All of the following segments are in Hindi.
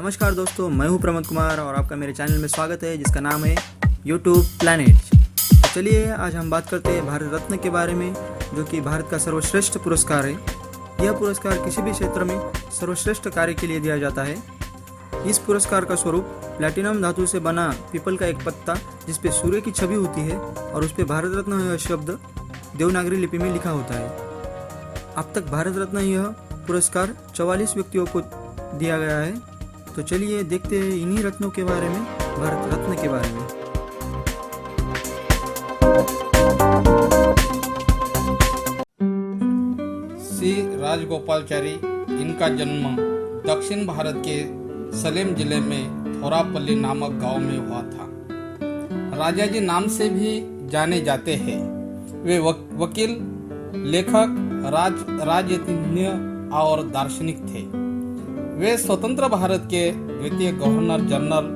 नमस्कार दोस्तों, मैं हूं प्रमोद कुमार और आपका मेरे चैनल में स्वागत है जिसका नाम है यूट्यूब प्लैनेट। तो चलिए आज हम बात करते हैं भारत रत्न के बारे में, जो कि भारत का सर्वश्रेष्ठ पुरस्कार है। यह पुरस्कार किसी भी क्षेत्र में सर्वश्रेष्ठ कार्य के लिए दिया जाता है। इस पुरस्कार का स्वरूप प्लैटिनम धातु से बना पीपल का एक पत्ता जिस पे सूर्य की छवि होती है और उस पे भारत रत्न यह शब्द देवनागरी लिपि में लिखा होता है। अब तक भारत रत्न यह पुरस्कार 44 व्यक्तियों को दिया गया है। तो चलिए देखते हैं इन्हीं रत्नों के बारे में, भारत रत्न के बारे में। सी राजगोपालचारी, इनका जन्म दक्षिण भारत के सलेम जिले में थोरापल्ली नामक गांव में हुआ था। राजाजी नाम से भी जाने जाते हैं। वे वकील, लेखक, राजनीतिज्ञ और दार्शनिक थे। वे स्वतंत्र भारत के द्वितीय गवर्नर जनरल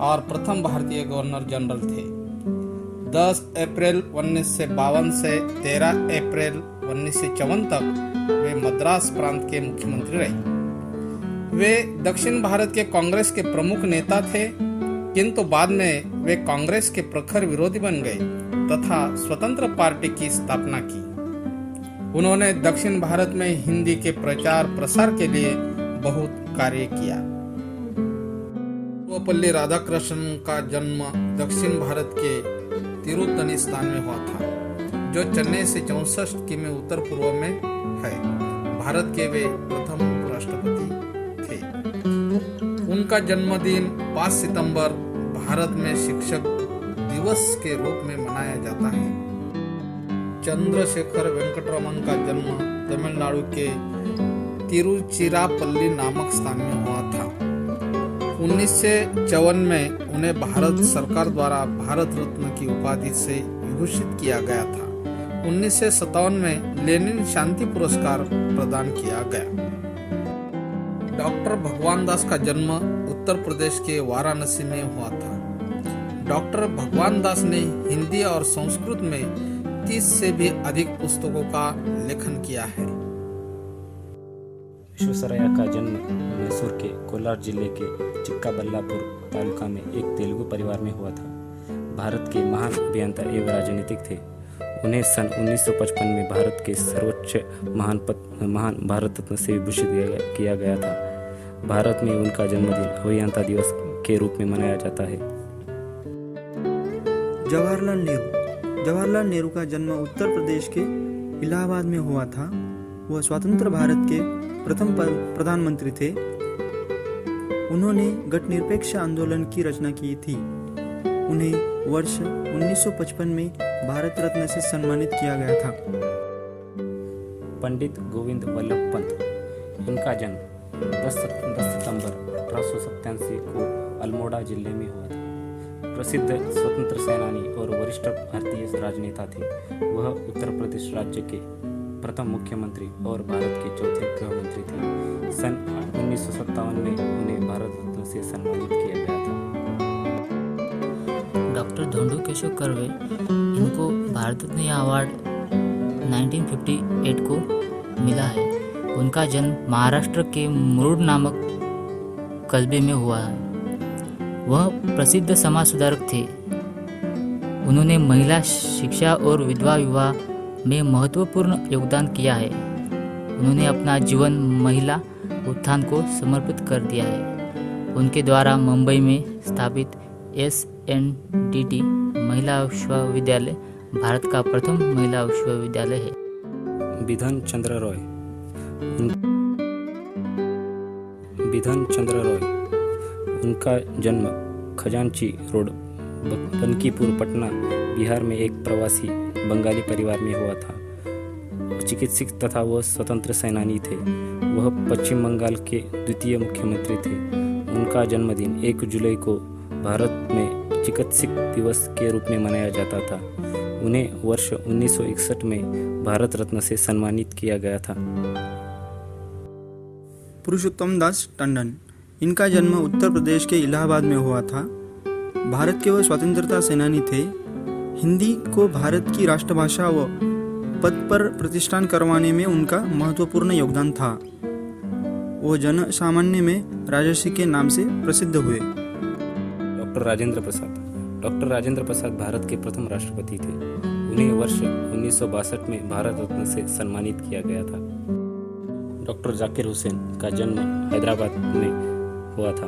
और प्रथम भारतीय गवर्नर जनरल थे। 10 अप्रैल 1952 से 13 अप्रैल 1954 तक वे मद्रास प्रांत के मुख्यमंत्री रहे। वे दक्षिण भारत के कांग्रेस के प्रमुख नेता थे, किंतु बाद में वे कांग्रेस के प्रखर विरोधी बन गए तथा स्वतंत्र पार्टी की स्थापना की। उन्होंने दक्षिण भारत में हिंदी के प्रचार प्रसार के लिए बहुत कार्य किया। सर्वपल्ली राधाकृष्णन का जन्म दक्षिण भारत के तिरुतनीस्थान में हुआ था, जो चेन्नई से 64 किमी उत्तर पूर्व में है। भारत के वे प्रथम उपराष्ट्रपति थे। उनका जन्मदिन 5 सितंबर भारत में शिक्षक दिवस के रूप में मनाया जाता है। चंद्रशेखर वेंकटरमन का जन्म तमिलनाडु के तिरुचिरापल्ली नामक स्थान में हुआ था। 1954 में उन्हें भारत सरकार द्वारा भारत रत्न की उपाधि से विभूषित किया गया था। 1957 में लेनिन शांति पुरस्कार प्रदान किया गया। डॉक्टर भगवान दास का जन्म उत्तर प्रदेश के वाराणसी में हुआ था। डॉक्टर भगवान दास ने हिंदी और संस्कृत में 30 से भी अधिक पुस्तकों का लेखन किया है। विश्वेश्वरैया का जन्म मैसूर के कोलार जिले के चिक्काबल्लापुर तालुका में एक तेलुगु परिवार में हुआ था। भारत के महान अभियंता एवं राजनीतिक थे। उन्हें सन 1955 में भारत के सर्वोच्च महान भारत रत्न से विभूषित किया गया था। भारत में उनका जन्मदिन अभियंता दिवस के रूप में मनाया जाता है। जवाहरलाल नेहरू का जन्म उत्तर प्रदेश के इलाहाबाद में हुआ था। वह स्वतंत्र भारत के प्रथम प्रधानमंत्री थे। उन्होंने गठनिरपेक्ष आंदोलन की रचना की थी। उन्हें वर्ष 1955 में भारत रत्न से सम्मानित किया गया था। पंडित गोविंद वल्लभ पंत, इनका जन्म 10 सितंबर 1887 को अल्मोड़ा जिले में हुआ था। प्रसिद्ध स्वतंत्र सेनानी और वरिष्ठ भारतीय राजनेता थे। वह उत्तर प्रदेश राज्य के प्रथम मुख्यमंत्री और भारत के चौथे गृह मंत्री थे। सन 1957 में उन्हें भारत रत्न से सम्मानित किया गया था। डॉक्टर धोंडू केशव कर्वे, इनको भारत रत्न अवार्ड 1958 को मिला है। उनका जन्म महाराष्ट्र के मुरुड नामक कस्बे में हुआ है। वह प्रसिद्ध समाज सुधारक थे। उन्होंने महिला शिक्षा और विधवा विवाह में महत्वपूर्ण योगदान किया है। उन्होंने अपना जीवन महिला उत्थान को समर्पित कर दिया है। उनके द्वारा मुंबई में स्थापित SNDT महिला विश्वविद्यालय भारत का प्रथम महिला विश्वविद्यालय है। बिधन चंद्र रॉय, उनका जन्म खजांची रोड, बनकीपुर, पटना, बिहार में एक प्रवासी बंगाली परिवार में हुआ था। चिकित्सक तथा वह स्वतंत्र सेनानी थे। वह पश्चिम बंगाल के द्वितीय मुख्यमंत्री थे। उनका जन्मदिन 1 जुलाई को भारत में चिकित्सक दिवस के रूप में मनाया जाता था। उन्हें वर्ष 1961 में भारत रत्न से सम्मानित किया गया था। पुरुषोत्तम दास टंडन, इनका जन्म उत्तर प्रदेश के इलाहाबाद में हुआ था। भारत के वह स्वतंत्रता सेनानी थे। हिंदी को भारत की राष्ट्रभाषा व पद पर प्रतिष्ठान करवाने में उनका महत्वपूर्ण योगदान था। वो जन सामान्य में राजर्षि के नाम से प्रसिद्ध हुए। डॉक्टर राजेंद्र प्रसाद। डॉक्टर राजेंद्र प्रसाद भारत के प्रथम राष्ट्रपति थे। उन्हें वर्ष 1962 में भारत रत्न से सम्मानित किया गया था। डॉक्टर जाकिर हुसैन का जन्म हैदराबाद में हुआ था।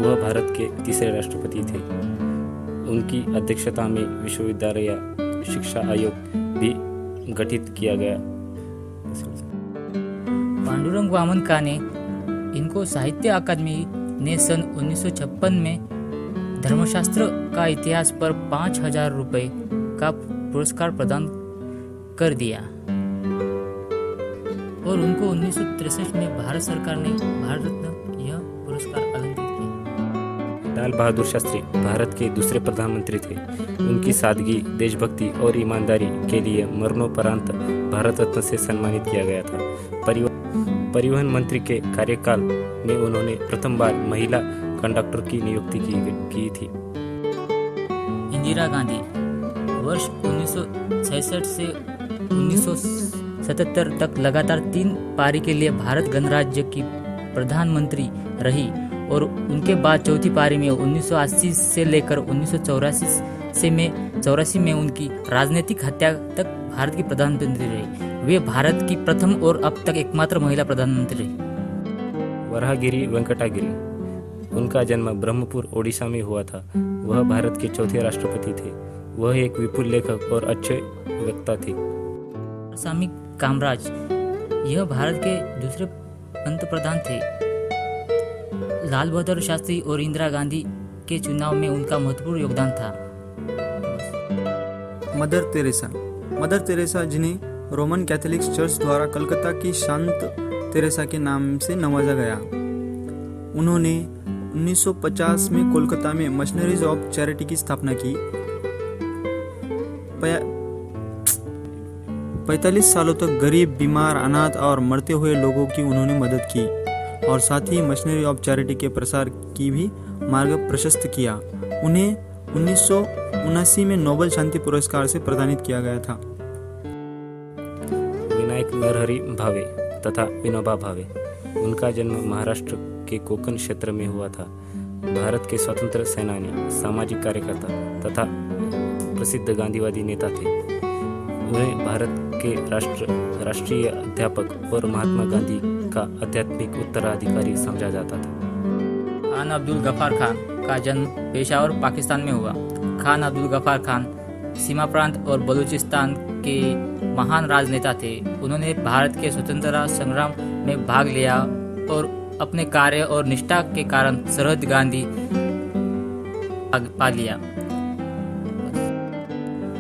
वह भारत के तीसरे राष्ट्रपति थे। उनकी अध्यक्षता में विश्वविद्यालय शिक्षा आयोग भी गठित किया गया। पांडुरंग वामन काने इनको साहित्य अकादमी ने सन 1956 में धर्मशास्त्र का इतिहास पर 5,000 रुपये का पुरस्कार प्रदान कर दिया और उनको 1963 में भारत सरकार ने भारत रत्न यह पुरस्कार अलंकृत किया। लाल बहादुर शास्त्री भारत के दूसरे प्रधानमंत्री थे। उनकी सादगी, देशभक्ति और ईमानदारी के लिए मरणोपरांत भारत रत्न से सम्मानित किया गया था। परिवहन मंत्री के कार्यकाल में उन्होंने प्रथम बार महिला कंडक्टर की नियुक्ति की थी। इंदिरा गांधी वर्ष 1966 से 1977 तक लगातार 3 पारी के लिए भारत गणराज्य की प्रधानमंत्री रही और उनके बाद चौथी पारी में 1980 से लेकर 1984 में उनकी राजनीतिक हत्या तक भारत की प्रधानमंत्री रही। वे भारत की प्रथम और अब तक एकमात्र महिला प्रधानमंत्री रही। वराहगिरी वेंकटा गिरी। उनका जन्म ब्रह्मपुर, ओडिशा में हुआ था। वह भारत के चौथे राष्ट्रपति थे। वह एक विपुल लेखक और अच्छे वक्ता थे। स्वामी कामराज यह भारत के दूसरे पंतप्रधान थे। लाल बहादुर शास्त्री और इंदिरा गांधी के चुनाव में उनका महत्वपूर्ण योगदान था। मदर तेरेसा जिन्हें रोमन कैथोलिक चर्च द्वारा कलकत्ता की शांत तेरेसा के नाम से नवाजा गया। उन्होंने 1950 में कोलकाता में मिशनरीज ऑफ चैरिटी की स्थापना की। 45 सालों तक गरीब, बीमार, अनाथ और मरते हुए लोगों की उन्होंने मदद की और साथ ही मिशनरी ऑफ चैरिटी के प्रसार की भी मार्ग प्रशस्त किया। उन्हें 1979 में नोबेल शांति पुरस्कार से प्रदानित किया गया था। विनायक नरहरि भावे तथा विनोबा भावे। उनका जन्म महाराष्ट्र के कोकण क्षेत्र में हुआ था। भारत के स्वतंत्र सेनानी, सामाजिक कार्यकर्ता तथा प्रसिद्ध गांधीवादी नेता थे। उन्हें भारत के राष्ट्रीय अध्यापक और महात्मा गांधी का आध्यात्मिक उत्तराधिकारी समझा जाता था। खान अब्दुल गफार खान का जन्म पेशावर, पाकिस्तान में हुआ। खान अब्दुल गफार खान सीमा प्रांत और बलूचिस्तान के महान राजनेता थे। उन्होंने भारत के स्वतंत्रता संग्राम में भाग लिया और अपने कार्य और निष्ठा के कारण सरहद गांधी पा लिया।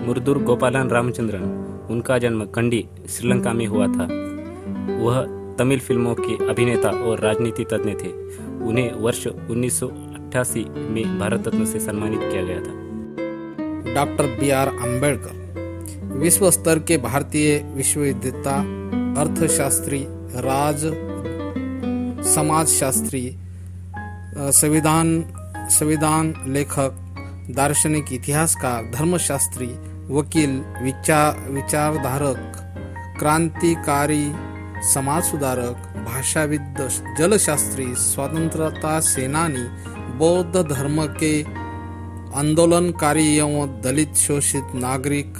मुर्दुर गोपालन रामचंद्रन। उनका जन्म कंडी, श्रीलंका में हुआ था। वह तमिल फिल्मों के अभिनेता और राजनीति तज्ञ थे। उन्हें वर्ष 1988 में भारत रत्न से सम्मानित किया गया था। Doctor B.R. अम्बेडकर विश्व स्तर के भारतीय विश्वविद्ता, अर्थशास्त्री, समाजशास्त्री, संविधान लेखक, दार्शनिक, इतिहासकार, धर्मशास्त्री, वकील, विचारधारक, क्रांतिकारी, समाज सुधारक, भाषाविद, जलशास्त्री, स्वतंत्रता सेनानी, बौद्ध धर्म के आंदोलनकारी एवं दलित शोषित नागरिक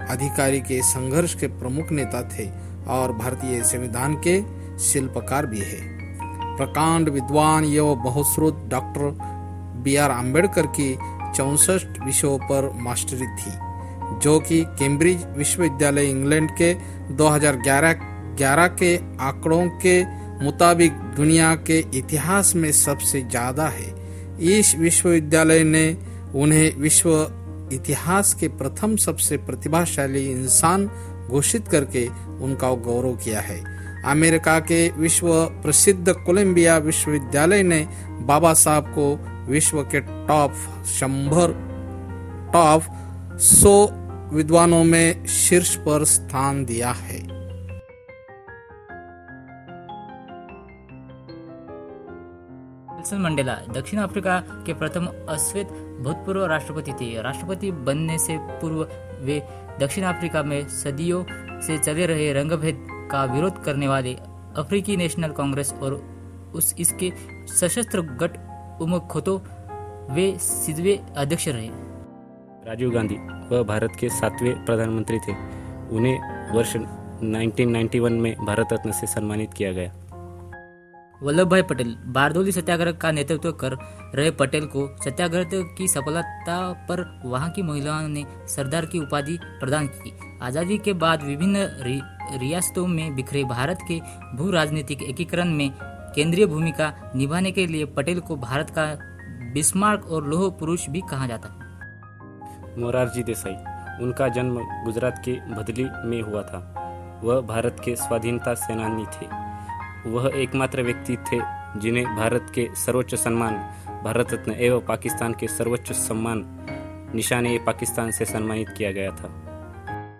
अधिकारी के संघर्ष के प्रमुख नेता थे और भारतीय संविधान के शिल्पकार भी है। प्रकांड विद्वान एवं बहुश्रुत डॉक्टर B.R. अम्बेडकर की 64 विषयों पर मास्टरी थी, जो कि कैम्ब्रिज विश्वविद्यालय इंग्लैंड के 2011 के आंकड़ों के मुताबिक दुनिया के इतिहास में सबसे ज्यादा है। इस विश्वविद्यालय ने उन्हें विश्व इतिहास के प्रथम सबसे प्रतिभाशाली इंसान घोषित करके उनका गौरव किया है। अमेरिका के विश्व प्रसिद्ध कोलंबिया विश्वविद्यालय ने बाबा साहब को विश्व के टॉप 100 विद्वानों में शीर्ष पर स्थान दिया है। नेल्सन मंडेला दक्षिण अफ्रीका के प्रथम अश्वेत भूतपूर्व राष्ट्रपति थे। राष्ट्रपति बनने से पूर्व वे दक्षिण अफ्रीका में सदियों से चले रहे रंगभेद का विरोध करने वाले अफ्रीकी नेशनल कांग्रेस और इसके सशस्त्र गठ उमखोतो वे 7वें अध्यक्ष रहे। राजीव गांधी वह भारत के 7वें प्रधानमंत्री थे। उन्हें वर्ष 1991 में भारत रत्न से सम्मानित किया गया। वल्लभ भाई पटेल बारदौली सत्याग्रह का नेतृत्व कर रहे पटेल को सत्याग्रह की सफलता पर वहां की महिलाओं ने सरदार की उपाधि प्रदान की। आज़ादी के बाद विभिन्न रियासतों में बिखरे भारत के भू राजनीतिक एकीकरण में केंद्रीय भूमिका निभाने के लिए पटेल को भारत का बिस्मार्क और लौह पुरुष भी कहा जाता है। मोरारजी देसाई, उनका जन्म गुजरात के भदली में हुआ था। वह भारत के स्वाधीनता सेनानी थे। वह एकमात्र व्यक्ति थे जिन्हें भारत के सर्वोच्च सम्मान भारत रत्न एवं पाकिस्तान के सर्वोच्च सम्मान निशान-ए पाकिस्तान से सम्मानित किया गया था।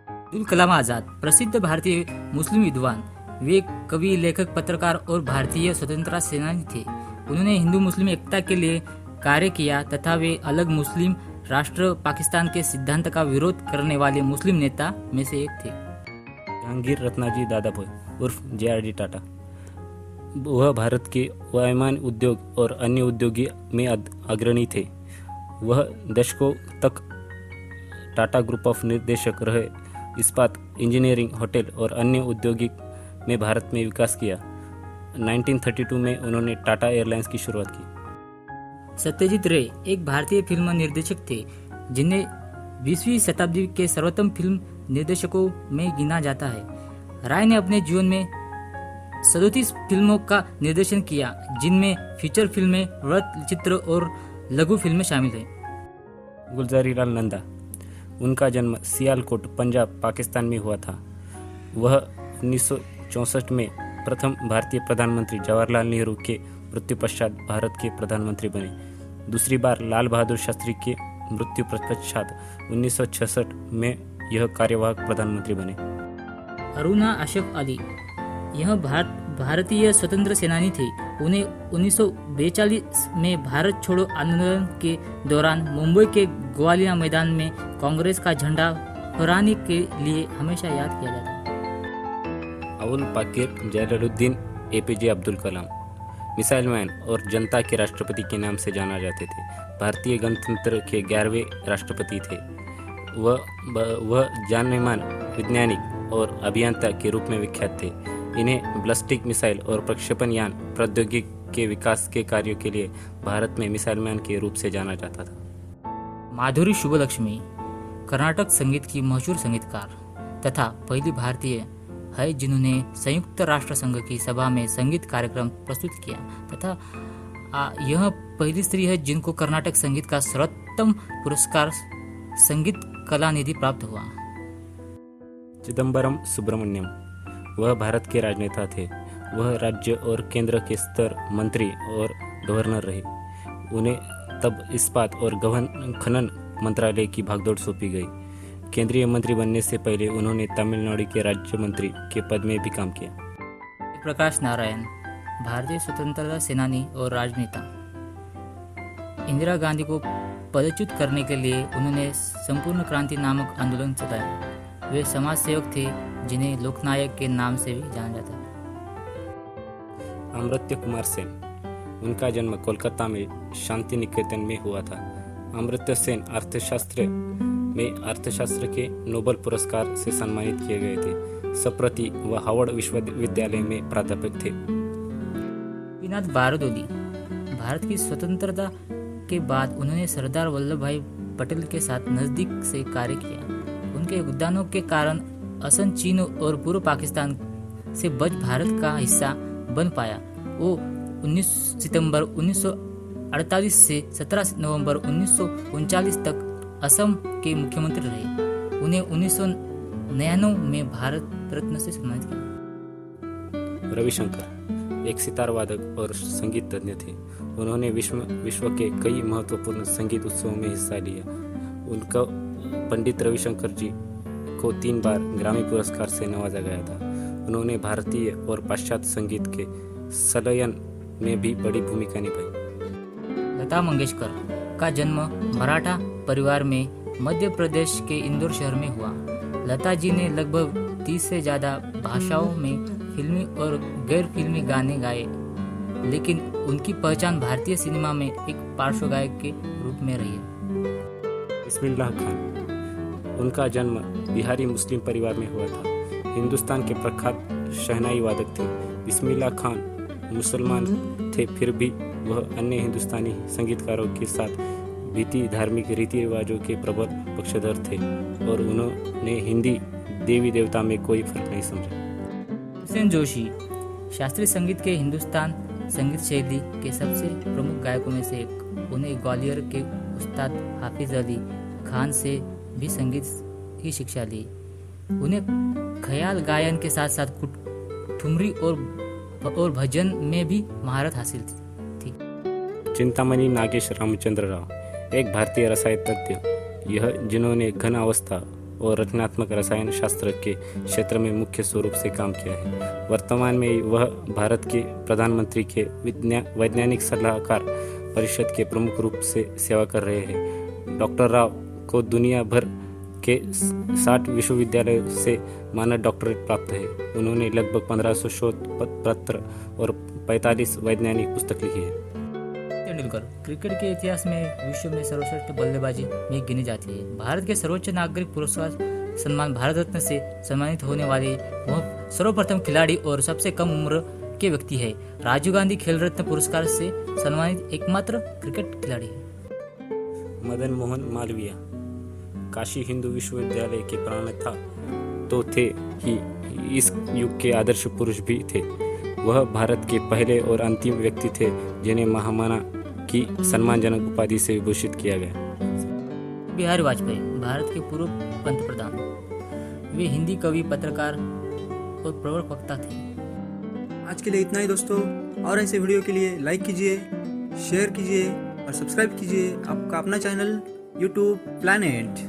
अब्दुल कलाम आजाद प्रसिद्ध भारतीय मुस्लिम विद्वान, वे कवि, लेखक, पत्रकार और भारतीय स्वतंत्रता सेनानी थे। उन्होंने हिंदू मुस्लिम एकता के लिए कार्य किया तथा वे अलग मुस्लिम राष्ट्र पाकिस्तान के सिद्धांत का विरोध करने वाले मुस्लिम नेता में से एक थे। जहांगीर रत्नाजी दादाभाई उर्फ JRD टाटा, वह भारत के वायुयान उद्योग और अन्य उद्योगी में अग्रणी थे। वह दशकों तक टाटा ग्रुप ऑफ निर्देशक रहे। इस्पात, इंजीनियरिंग, होटल और अन्य औद्योगिक में भारत में विकास किया। 1932 में उन्होंने टाटा एयरलाइंस की शुरुआत की। सत्यजीत रे एक भारतीय फिल्म निर्देशक थे जिन्हें 20वीं शताब्दी के सर्वोत्तम फिल्म निर्देशकों में गिना जाता है। राय ने अपने जीवन में 37 फिल्मों का निर्देशन किया, जिनमें फीचर फिल्में, वृत्त चित्र और लघु फिल्में शामिल हैं। गुलजारीलाल नंदा, उनका जन्म सियालकोट, पंजाब, पाकिस्तान में हुआ था। वह 1964 में प्रथम भारतीय प्रधानमंत्री जवाहरलाल नेहरू के मृत्यु पश्चात भारत के प्रधानमंत्री बने। दूसरी बार लाल बहादुर शास्त्री के मृत्यु पश्चात 1966 में यह कार्यवाहक प्रधानमंत्री बने। अरुणा अशरफ अली, यह भारतीय स्वतंत्र सेनानी थे। उन्हें 1942 में भारत छोड़ो आंदोलन के दौरान मुंबई के ग्वालिया मैदान में कांग्रेस का झंडा फहराने के लिए हमेशा याद किया जाता है। Abul Pakir Jalaluddin APJ Abdul Kalam, missile man और जनता के राष्ट्रपति के नाम से जाना जाते थे। भारतीय गणतंत्र के 11वें राष्ट्रपति थे। वह जान-मान वैज्ञानिक और अभियंता के रूप में विख्यात थे। इन्हें बैलिस्टिक मिसाइल और प्रक्षेपण यान प्रौद्योगिकी के विकास के कार्यों के लिए भारत में मिसाइल मैन के रूप से जाना जाता था। माधुरी शुभलक्ष्मी कर्नाटक संगीत की मशहूर संगीतकार तथा पहली भारतीय है जिन्होंने संयुक्त राष्ट्र संघ की सभा में संगीत कार्यक्रम प्रस्तुत किया तथा यह पहली स्त्री है जिनको कर्नाटक संगीत का सर्वोत्तम पुरस्कार संगीत कला निधि प्राप्त हुआ। चिदम्बरम सुब्रमण्यम, वह भारत के राजनेता थे। वह राज्य और केंद्र के स्तर मंत्री और गवर्नर रहे। उन्हें तब इस्पात और खनन मंत्रालय की भागदौड़ सौंपी गई। केंद्रीय मंत्री बनने से पहले उन्होंने तमिलनाडु के राज्य मंत्री के पद में भी काम किया। प्रकाश नारायण, भारतीय स्वतंत्रता सेनानी और राजनेता। इंदिरा गांधी को पदच्युत करने के लिए उन्होंने संपूर्ण क्रांति नामक आंदोलन चलाया। वे समाज सेवक थे जिन्हें लोकनायक के नाम से भी जाना जाता है। अमर्त्य कुमार सेन, उनका जन्म कोलकाता में शांति निकेतन में हुआ था। अमर्त्य सेन अर्थशास्त्र के नोबेल पुरस्कार से सम्मानित किए गए थे। संप्रति वह हार्वर्ड विश्वविद्यालय में प्राध्यापक थे। गोपीनाथ बारदौली, भारत की स्वतंत्रता के बाद उन्होंने सरदार वल्लभ भाई पटेल के साथ नजदीक से कार्य किया। उनके योगदानों के कारण असम, चीन और पूर्व पाकिस्तान से बच भारत का हिस्सा बन पाया। वो 19 सितंबर 1948 से 17 नवंबर 1939 तक असम के मुख्यमंत्री रहे। उन्हें 1999 में भारत रत्न से सम्मानित किया। रविशंकर एक सितार वादक और संगीत तज्ञ थे। उन्होंने विश्व के कई महत्वपूर्ण संगीत उत्सवों में हिस्सा लिया। उनका पंडित रविशंकर जी को 3 बार ग्रामी पुरस्कार से नवाजा गया था। उन्होंने भारतीय और पाश्चात्य संगीत के संलयन में भी बड़ी भूमिका निभाई। लता मंगेशकर का जन्म मराठा परिवार में मध्य प्रदेश के इंदौर शहर में हुआ। लता जी ने लगभग 30 से ज्यादा भाषाओं में फिल्मी और गैर फिल्मी गाने गाए, लेकिन उनकी पहचान भारतीय सिनेमा में एक पार्श्व गायक के रूप में रही है। बिस्मिल्लाह खान, उनका जन्म बिहारी मुस्लिम परिवार में हुआ था। हिंदुस्तान के प्रख्यात शहनाई वादक थे। बिस्मिल्लाह खान मुसलमान थे, फिर भी वह अन्य हिंदुस्तानी संगीतकारों के साथ बीती धार्मिक रीति रिवाजों के प्रबल पक्षधर थे और उन्होंने हिंदी देवी देवता में कोई फर्क नहीं समझा। हुसैन जोशी शास्त्रीय संगीत के हिंदुस्तान संगीत शैली के सबसे प्रमुख गायकों में से एक। उन्हें ग्वालियर के उस्ताद हाफिज अली खान से भी संगीत की शिक्षा ली। उन्हें ख्याल गायन के साथ साथ ठुमरी और भजन में भी महारत हासिल थी। चिंतामणि नागेश रामचंद्र राव एक भारतीय रसायन तज्ञ, यह जिन्होंने घन अवस्था और रचनात्मक रसायन शास्त्र के क्षेत्र में मुख्य स्वरूप से काम किया है। वर्तमान में वह भारत के प्रधानमंत्री के वैज्ञानिक सलाहकार परिषद के प्रमुख रूप से सेवा कर रहे हैं। डॉक्टर राव को दुनिया भर के 60 विश्वविद्यालयों से मानद डॉक्टरेट प्राप्त है। उन्होंने लगभग 1500 शोध पत्र और 45 वैज्ञानिक पुस्तक लिखी है। तेंदुलकर क्रिकेट के इतिहास में विश्व में सर्वश्रेष्ठ बल्लेबाजी में गिनी जाती है। भारत के सर्वोच्च नागरिक पुरस्कार सम्मान भारत रत्न से सम्मानित होने वाले वह सर्वप्रथम खिलाड़ी और सबसे कम उम्र के व्यक्ति है। राजीव गांधी खेल रत्न पुरस्कार से सम्मानित एकमात्र क्रिकेट खिलाड़ी है। मदन मोहन मालवीय काशी हिंदू विश्वविद्यालय के प्रणेता तो थे ही इस युग के आदर्श पुरुष भी थे। वह भारत के पहले और अंतिम व्यक्ति थे जिन्हें महामना की सम्मानजनक उपाधि से विभूषित किया गया। बिहारी वाजपेयी भारत के पूर्व पंतप्रधान। वे हिंदी कवि, पत्रकार और प्रवर वक्ता थे। आज के लिए इतना ही दोस्तों, और ऐसे वीडियो के लिए लाइक कीजिए, शेयर कीजिए और सब्सक्राइब कीजिए आपका अपना चैनल यूट्यूब प्लैनेट।